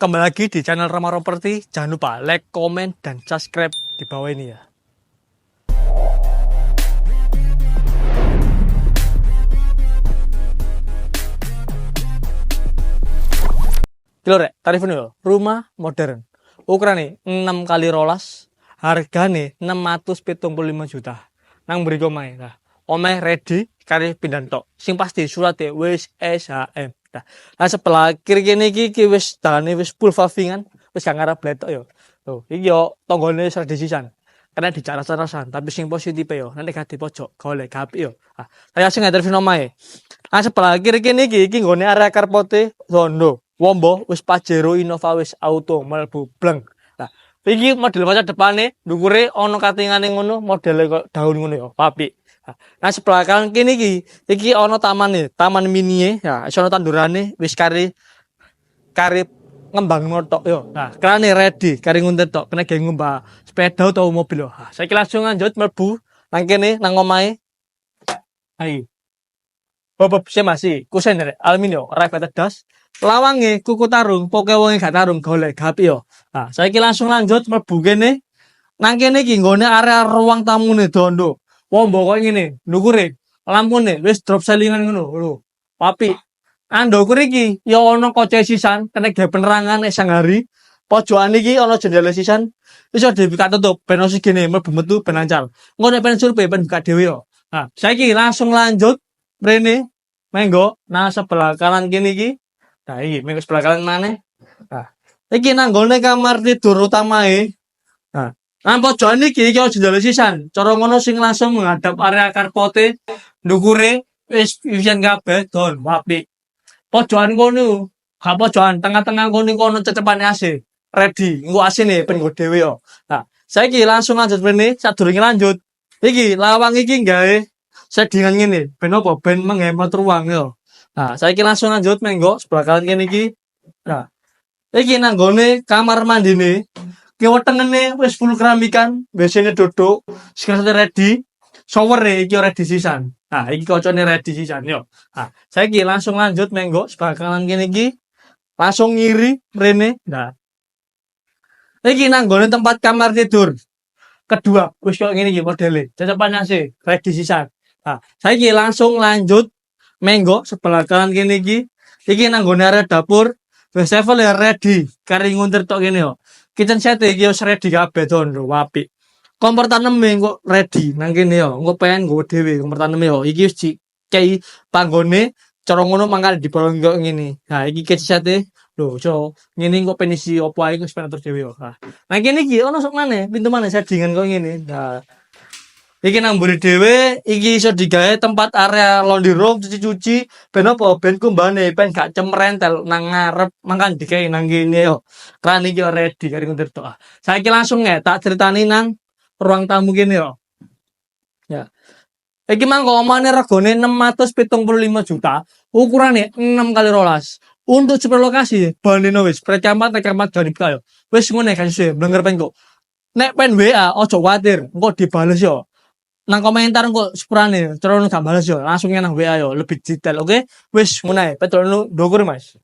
Kembali lagi di channel Rama Property. Jangan lupa like, komen, dan subscribe di bawah ini ya. Kilo rek, tarif ini loh. Rumah modern. Ukurannya 6 kali rolas. Harganya 675 juta. Nang beri omah. Nah, omah ready kari pindah tok. Sing pasti suratnya wis SHM. Nah, sebelah kiri kene iki wis dalane wis full pavingan, wis gak ngarep bletok yo. Tuh, iki yo tanggane wis disisan. Karena di cara-carasan, tapi sing positif yo, nanti gak di pojok, golek gapi yo. Ah, saya sing ngatur omahe. Nah, sebelah kiri kene iki nggone area karpote Zondo. Wombo wis Pajero Innova wis auto mlebu bleng. Nah, iki model masa depane ndukure ana katingane ngono, modele kok daun ngono yo, papi. Nah, sebelah kanan kene iki ana taman mini ya, iso ana tandurane wis kari ngembang notok yo. Nah, kerane ready kari nguntet tok, kena ge ngumbah sepeda atau mobil yo. Nah, saiki langsung lanjut mlebu nang kene nang omahe. Hai. Bobot sih masih kusen rek, aluminium, ora das. Lawange kuku tarung, pokoke wong gak tarung golek gapi yo. Nah, saiki langsung lanjut mlebu kene. Nang kene iki nggone area ruang tamune Dondo. Wombo kok ngene, ndukure lampune wis drop selingan ngono lho. Papi. Ndukur iki ya ana kaca sisan, kena ge penerangan esang hari. Pojokan iki ana jendela sisan. Iso dibuka tutup ben osigene mlebu metu ben lancar. Engko nek ben survei ben buka dhewe yo. Nah, saiki langsung lanjut mrene menggo nang sebelah kanan kene iki. Nah, iki menggo sebelah kanan maneh. Nah, iki nang gone kamar tidur utamae. Nah, nang pojokan iki jendela sisan. Cara ngono sing langsung menghadap area karpote, ndukure wis isian kabeh don apik. Pojokan kono, gak pojokan tengah-tengah kono cecepane AC. Ready, engko AC-ne ben nggo dhewe yo. Nah, saiki langsung lanjut rene, sadurunge lanjut. Iki lawang iki gawe sedingan ngene, ben apa? Ben menghemat ruang yo. Nah, saiki langsung lanjut menggo sebelah kanan kene iki. Nah, iki nang gone kamar mandine. Ki wetengene wis full keramikan, WC-ne duduk, segala ready. Shower iki ora disisan. Nah, iki kocone ready sisan yo. Nah, saiki langsung lanjut menggo sebelah kanan kene iki. Langsung ngiri mrene. Nah. Iki nang gone tempat kamar tidur. Kedua, wis kok ngene iki modele. Cecepan AC, ready sisan. Nah, saiki langsung lanjut menggo sebelah kanan kene iki. Iki nang gone area dapur. Wis level ya ready. Kari nguntir tok kene yo. Kitchen set iki wis ready kabeh don lho, apik. Kompor taneme kok ready nang kene yo. Engko pengen nggo dhewe kompor taneme yo. Iki wis kei panggone cara ngono mangkal dibolong kok ngene. Nah, iki kitchen set lho, so ngene kok penisi opo ae wis pengen atur dhewe yo. Nah, kene iki ono sok maneh, pintu maneh settingan kok ngene. Nah, iki nang mburi dhewe, iki iso digawe tempat area laundry room, cuci-cuci, ben apa? Ben kumbane, ben gak cemrentel nang ngarep, mangkan digawe nang kene yo. Kan iki yo ready kari nguntir tok. Saiki langsung tak critani nang ruang tamu kene yo. Ya. Iki mangko omane regane 675 juta, ukurane 6 kali rolas. Untuk super lokasi, bandino wis precamat janib kayo. Wis ngene kan sih, blenger pen kok. Nek pen WA ojo kuwatir, engko dibales yo. Nang komentar engko sepurane, cara gak bales yo, langsung nang WA yo, lebih detail, oke? Wis ngene, petrol ndukur Mas.